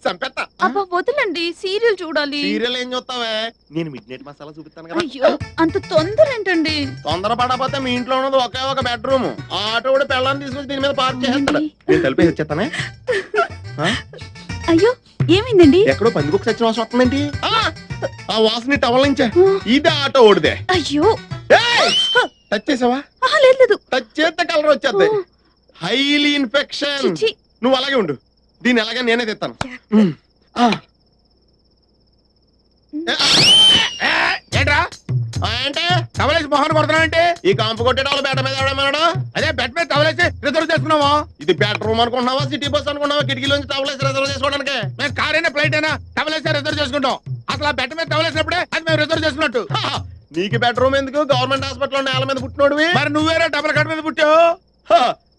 చంపేస్తా. అబ్బా వదలండి, సీరియల్ చూడాలి. సీరియల్ ఏం చూస్తావే? నేను మిడ్ నైట్ మసాలా చూపిస్తాను కదా. అయ్యో అంత తొందర ఏంటండి? తొందర పడకపోతే మీ ఇంట్లో ఉన్నది ఒకే ఒక బెడ్రూమ్. ఆ ఆటో కూడా పెళ్ళాన్ని తీసుకొచ్చి దీని మీద పార్క్ చేస్తాడు. నేను కలిపేసి వచ్చేస్తానే. అయ్యో ఏమైందండి? ఎక్కడో పందికొక సచ్చిన వాసన వస్తుందండి. ఆ వాసన టవల్ నుంచే. ఇదే ఆటో ఓడిదే. అయ్యో టచ్ చేసావా? లేదు. టచ్ చేస్తే కలర్ వచ్చేద్ది. Highly infection. నువ్వు అలాగే ఉండు. దీన్ని ఎలాగే నేనే తెస్తాను. ఏంట్రా అంటే టవలేసి మొహన్ కొడుతున్నావు అంటే? ఈ కాంపు కొట్టే వాళ్ళు బెడ్ మీద ఎవడమన్నాడు? అదే బెడ్ మీద టవలేసి రిజర్వ్ చేసుకున్నావా? ఇది బెడ్రూమ్ అనుకుంటున్నావా, సిటీ బస్ అనుకున్నావా? కిటికీలోంచి టవలేసి రిజర్వ్ చేసుకోవడానికి. మేము కార్ అయినా ఫ్లైట్ అయినా టవలేసి రిజర్వ్ చేసుకుంటాం. అసలు ఆ బెడ్ మీద టవలేసినప్పుడే అది మేము రిజర్వ్ చేసుకున్నట్టు. నీకు బెడ్రూమ్ ఎందుకు? గవర్నమెంట్ హాస్పిటల్ నేల మీద పుట్టినోడివి. మరి నువ్వేరా డబుల్ కట్ మీద పుట్టావు?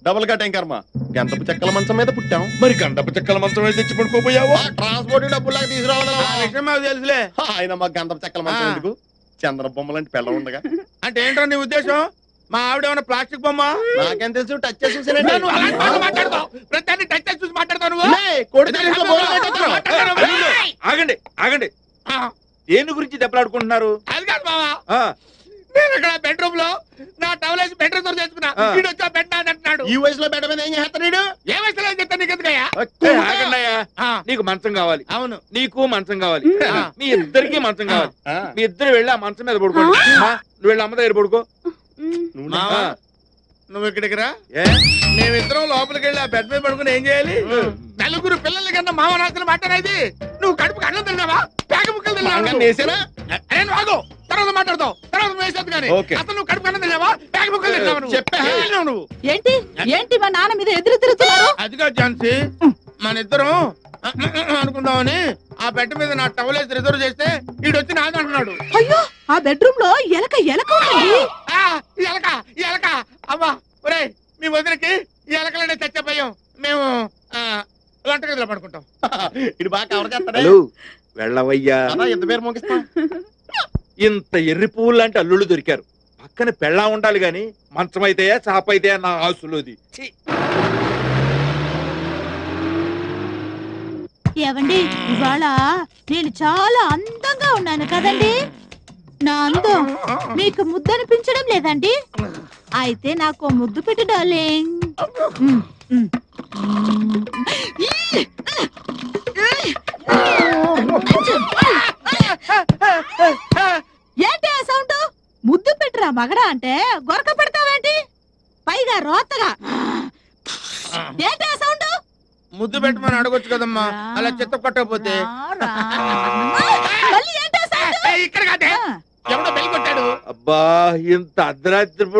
డబుల్ కట్ ఏం కర్మ, గంధపు చెక్కల మంచం మీద పుట్టాం. మరి గంధపు చెక్కల మంచం మీద తెచ్చి పడుకోపోయావు. ట్రాన్స్పోర్ట్ డబ్బులాగా తీసుకురావాలి. మాకు తెలుసులే. ఆయన మాకు గంధపు చెక్కల మంచం ఎందుకు? చంద్ర బొమ్మలాంటి పిల్ల ఉండగా. అంటే ఏంటో నీ ఉద్దేశం? మా ఆవిడ ఏమన్నా ప్లాస్టిక్ బొమ్మ? నాకేం తెలుసు, టచ్ చేసి చూసానండి. మాట్లాడతావు ప్రతి టచ్ చేసి చూసి మాట్లాడతావు. ఆగండి ఆగండి, దేని గురించి దెబ్బలాడుకుంటున్నారు? అది కాదు బావా, నేను ఇక్కడ బెడ్రూమ్ లో నా టవల్ వేసి బెడ్ రిజర్వ్ చేసుకున్నా. వీడు వచ్చా బెడ్ నాది అంటున్నాడు. ఈ వయసులో బెడ్ మీద ఏం చేస్తాడు? ఏ వయసులో ఏం చెప్తాను నీకు ఎందుకయ్యా? ఆగండియ్యా, నీకు మంచం కావాలి, అవును నీకు మంచం కావాలి, మీ ఇద్దరికి మంచం కావాలి. మీ ఇద్దరు వెళ్ళి ఆ మంచం మీద పడుకోండి. నువ్వు వెళ్ళి అమ్మ దగ్గర పడుకో. నువ్వు ఇక్కడికి రా. ఏ మేమిద్దరం లోపలికి వెళ్ళి ఆ బెడ్ మీద పడుకుని ఏం చేయాలి? నలుగురు పిల్లల కన్నా మామ నాశనం మాట్లాడేది. నువ్వు కడుపుకి అన్నం తిన్నావా? పేక ముక్కలు తిన్నావా? తర్వాత మాట్లాడతావు. తర్వాత వేసేది కానీ అసలు నువ్వు కడుపు అన్నం తిన్నావా? పేక ముక్కలు తిన్నావా? నువ్వు ఏంటి ఏంటి మా నాన్న మీద ఎదురు తిరుగుతున్నారు? అదిగా ఝాన్సీ, మన ఇద్దరం అనుకుందామని ఆ బెడ్ మీద నా టవల్ వేసి రిజర్వ్ చేస్తే వీడు వచ్చి నాది అంటున్నాడు. అయ్యో ఆ బెడ్రూమ్ లో ఎలక ఎలక అమ్మా, ఒరే మీ వదిలికి ఈ ఎలకలనే చచ్చిపోయాం. మేము వంటగదిలో పడుకుంటాం. ఇది బాగా కవర్ చేస్తాడు. హలో వెళ్ళవయ్యా, ఎంత పేరు మోగిస్తా. ఇంత ఎర్రి పువ్వులు లాంటి అల్లుళ్ళు దొరికారు. పక్కన పెళ్ళా ఉండాలి గాని మంచం అయితే చాప అయితే నా ఆశలోది. ఏవండి ఇవాళ నేను చాలా అందంగా ఉన్నాను కదండి? నా అందం మీకు ముద్దనిపించడం లేదండి? అయితే నాకు ముద్దు పెట్టు డార్లింగ్. ఏంటి ఆ సౌండ్? ముద్దు పెట్టురా మగడా అంటే గొరక పెడతావేంటి? పైగా రోతగా ఏంటి ఆ సౌండ్? ముద్దు పెట్టమని అడగొచ్చు కదమ్మా, అలా చెత్త కొట్టకపోతే. మళ్ళీ ఏంటి ఆ సౌండ్? ఇక్కడ కాదే, ఎవడో బెల్ కొట్టాడు. అబ్బా ఇంత అర్ధరాత్రి